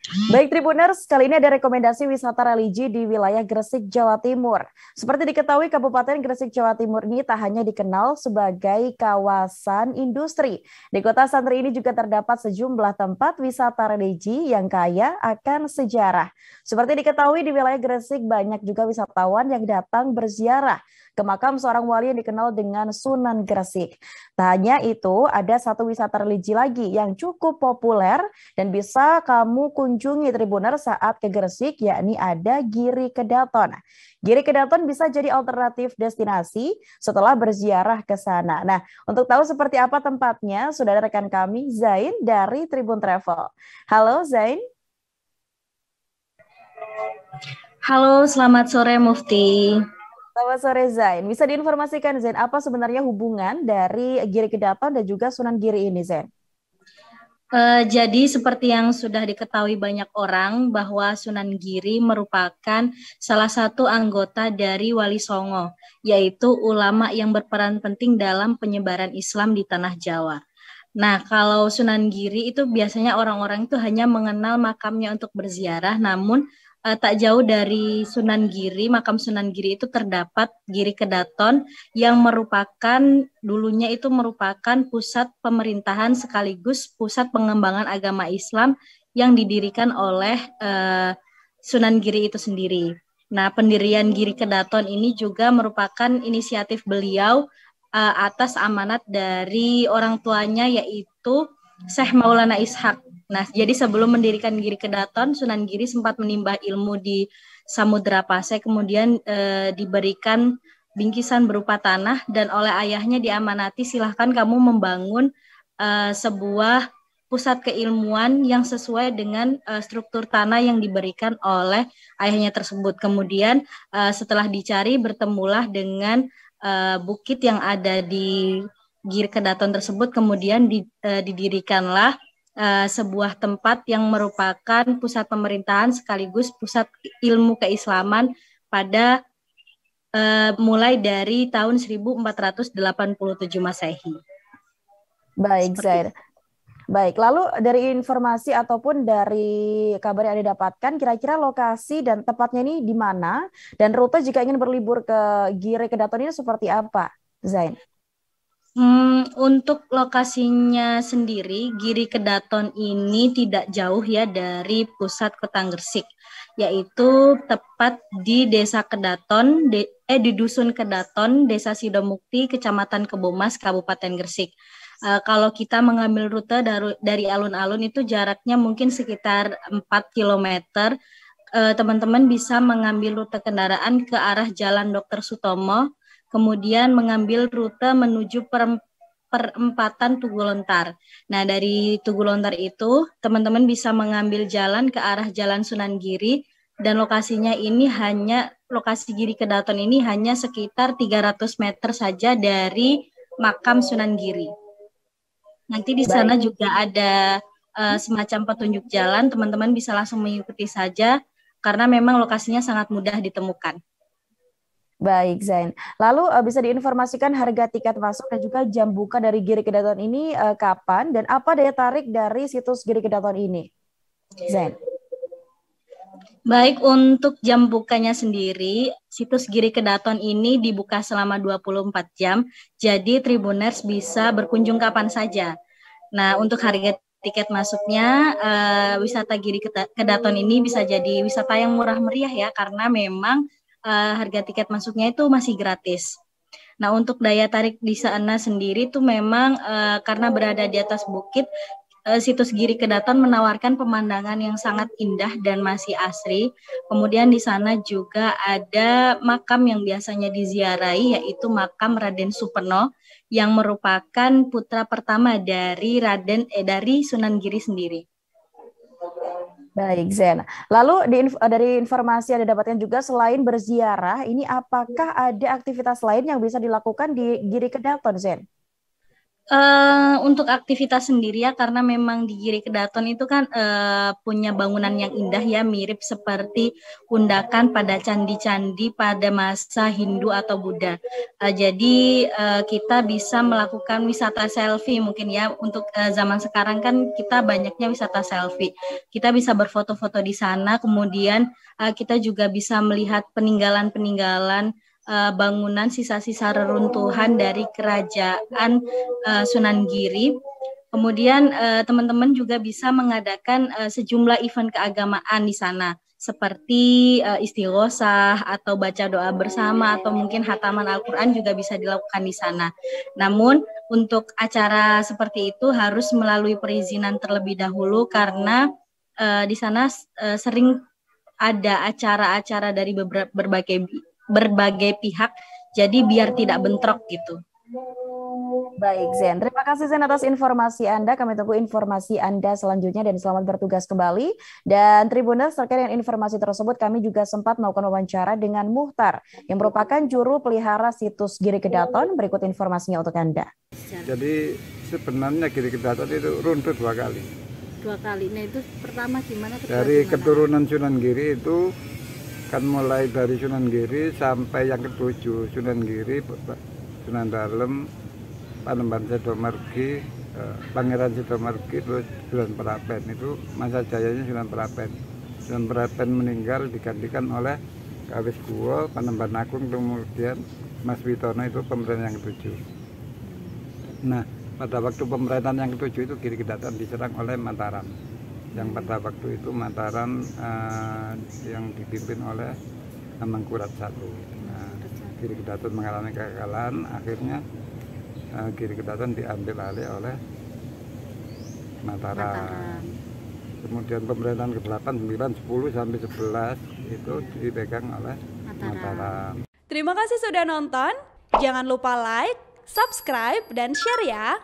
Baik Tribuners, kali ini ada rekomendasi wisata religi di wilayah Gresik, Jawa Timur. Seperti diketahui, Kabupaten Gresik, Jawa Timur ini tak hanya dikenal sebagai kawasan industri. Di kota santri ini juga terdapat sejumlah tempat wisata religi yang kaya akan sejarah. Seperti diketahui, di wilayah Gresik banyak juga wisatawan yang datang berziarah ke makam seorang wali yang dikenal dengan Sunan Gresik. Tak hanya itu, ada satu wisata religi lagi yang cukup populer dan bisa kamu kunjungi Tribuner saat ke Gresik, yakni ada Giri Kedaton. Giri Kedaton bisa jadi alternatif destinasi setelah berziarah ke sana. Nah, untuk tahu seperti apa tempatnya, sudah ada rekan kami Zain dari Tribun Travel. Halo Zain. Halo, selamat sore Mufti. Selamat sore Zain. Bisa diinformasikan Zain, apa sebenarnya hubungan dari Giri Kedaton dan juga Sunan Giri ini Zain? Jadi seperti yang sudah diketahui banyak orang bahwa Sunan Giri merupakan salah satu anggota dari Wali Songo, yaitu ulama yang berperan penting dalam penyebaran Islam di tanah Jawa. Nah, kalau Sunan Giri itu biasanya orang-orang itu hanya mengenal makamnya untuk berziarah, namun tak jauh dari Sunan Giri, makam Sunan Giri itu terdapat Giri Kedaton yang dulunya itu merupakan pusat pemerintahan sekaligus pusat pengembangan agama Islam yang didirikan oleh Sunan Giri itu sendiri. Nah, pendirian Giri Kedaton ini juga merupakan inisiatif beliau atas amanat dari orang tuanya yaitu Syekh Maulana Ishak. Nah, jadi sebelum mendirikan Giri Kedaton, Sunan Giri sempat menimba ilmu di Samudra Pasai, kemudian diberikan bingkisan berupa tanah dan oleh ayahnya diamanati silahkan kamu membangun sebuah pusat keilmuan yang sesuai dengan struktur tanah yang diberikan oleh ayahnya tersebut. Kemudian setelah dicari bertemulah dengan bukit yang ada di Giri Kedaton tersebut, kemudian didirikanlah sebuah tempat yang merupakan pusat pemerintahan sekaligus pusat ilmu keislaman pada mulai dari tahun 1487 Masehi. Baik Zain. Baik, lalu dari informasi ataupun dari kabar yang Anda dapatkan, kira-kira lokasi dan tempatnya ini di mana? Dan rute jika ingin berlibur ke Giri Kedaton ini seperti apa, Zain? Untuk lokasinya sendiri, Giri Kedaton ini tidak jauh ya dari pusat kota Gresik, yaitu tepat di Desa Kedaton, di Dusun Kedaton, Desa Sidomukti, Kecamatan Kebomas, Kabupaten Gresik. Kalau kita mengambil rute dari alun-alun itu jaraknya mungkin sekitar 4 kilometer. Teman-teman bisa mengambil rute kendaraan ke arah Jalan Dr. Sutomo, kemudian mengambil rute menuju perempatan Tugu Lontar. Nah, dari Tugu Lontar itu, teman-teman bisa mengambil jalan ke arah Jalan Sunan Giri, dan lokasi Giri Kedaton ini hanya sekitar 300 meter saja dari makam Sunan Giri. Nanti di sana Baik. juga ada semacam petunjuk jalan, teman-teman bisa langsung mengikuti saja, karena memang lokasinya sangat mudah ditemukan. Baik, Zain. Lalu bisa diinformasikan harga tiket masuk dan juga jam buka dari Giri Kedaton ini kapan dan apa daya tarik dari situs Giri Kedaton ini, Zain? Baik, untuk jam bukanya sendiri, situs Giri Kedaton ini dibuka selama 24 jam, jadi Tribuners bisa berkunjung kapan saja. Nah, untuk harga tiket masuknya, wisata Giri Kedaton ini bisa jadi wisata yang murah meriah ya, karena memang harga tiket masuknya itu masih gratis. Nah, untuk daya tarik di sana sendiri tuh memang karena berada di atas bukit, situs Giri Kedaton menawarkan pemandangan yang sangat indah dan masih asri. Kemudian di sana juga ada makam yang biasanya diziarahi, yaitu makam Raden Supeno yang merupakan putra pertama dari dari Sunan Giri sendiri. Baik, Zen. Lalu dari informasi yang didapatkan juga selain berziarah, ini apakah ada aktivitas lain yang bisa dilakukan di Giri Kedaton, Zen? Untuk aktivitas sendiri ya, karena memang di Giri Kedaton itu kan punya bangunan yang indah ya, mirip seperti undakan pada candi-candi pada masa Hindu atau Buddha. Jadi kita bisa melakukan wisata selfie mungkin ya, untuk zaman sekarang kan kita banyaknya wisata selfie. Kita bisa berfoto-foto di sana, kemudian kita juga bisa melihat peninggalan-peninggalan bangunan sisa-sisa reruntuhan dari kerajaan Sunan Giri. Kemudian teman-teman juga bisa mengadakan sejumlah event keagamaan di sana, seperti istighosah atau baca doa bersama atau mungkin hataman Al-Quran juga bisa dilakukan di sana. Namun untuk acara seperti itu harus melalui perizinan terlebih dahulu karena di sana sering ada acara-acara dari berbagai pihak, jadi biar tidak bentrok gitu. Baik, Zen. Terima kasih, Zen, atas informasi Anda. Kami tunggu informasi Anda selanjutnya dan selamat bertugas kembali. Dan Tribuners, terkait dengan informasi tersebut, kami juga sempat melakukan wawancara dengan Muhtar, yang merupakan juru pelihara situs Giri Kedaton. Berikut informasinya untuk Anda. Jadi sebenarnya Giri Kedaton itu runtuh 2 kali. 2 kali. Nah itu pertama gimana? Dari keturunan Sunan Giri itu kan mulai dari Sunan Giri sampai yang ke-7, Sunan Giri, Sunan Dalem, Panembahan Sidomergi, Pangeran Sidomergi, terus Sunan Perapen. Itu masa jayanya Sunan Perapen. Sunan Perapen meninggal digantikan oleh Kawis Kuwo, Panembahan Agung, kemudian Mas Witono, itu pemerintahan yang ke-7. Nah, pada waktu pemerintahan yang ke-7 itu Giri Kedaton diserang oleh Mataram. Yang pada waktu itu Mataram yang dipimpin oleh Mangkurat I. Nah, Giri Kedaton mengalami kekalahan, akhirnya Giri Kedaton diambil alih oleh Mataram. Kemudian pemerintahan ke-8, 9, 10 sampai 11 itu dipegang oleh Mataram. Terima kasih sudah nonton. Jangan lupa like, subscribe, dan share ya.